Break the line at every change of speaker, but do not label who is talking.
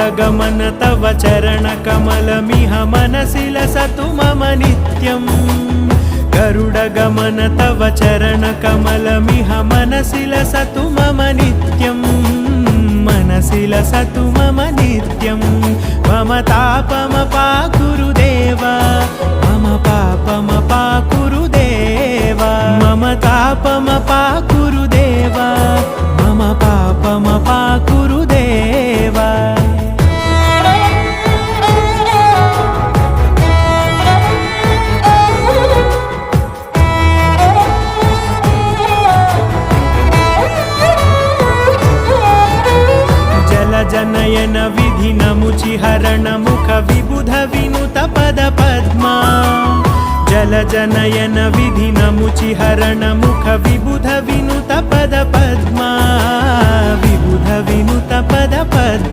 गरुडगमन तव चरणकमलमिह मनसि लसतु मम नित्यम् गरुडगमन तव चरणकमलमिह मनसि लसतु मम नित्यम् मनसि लसतु मम नित्यम् मम तापमपाकुरुदेव मम पापमपाकुरुदेव मम तापमपाकुरुदेव मम पापमपाकुरुदेव जनयन विधिनमुचिहरण मुख विबुध विनुत पद पद्मा जलजनयन विधिनमुचिहरण मुख विबुध विनुत पद पद्मा विबुध विनुत पद पद्मा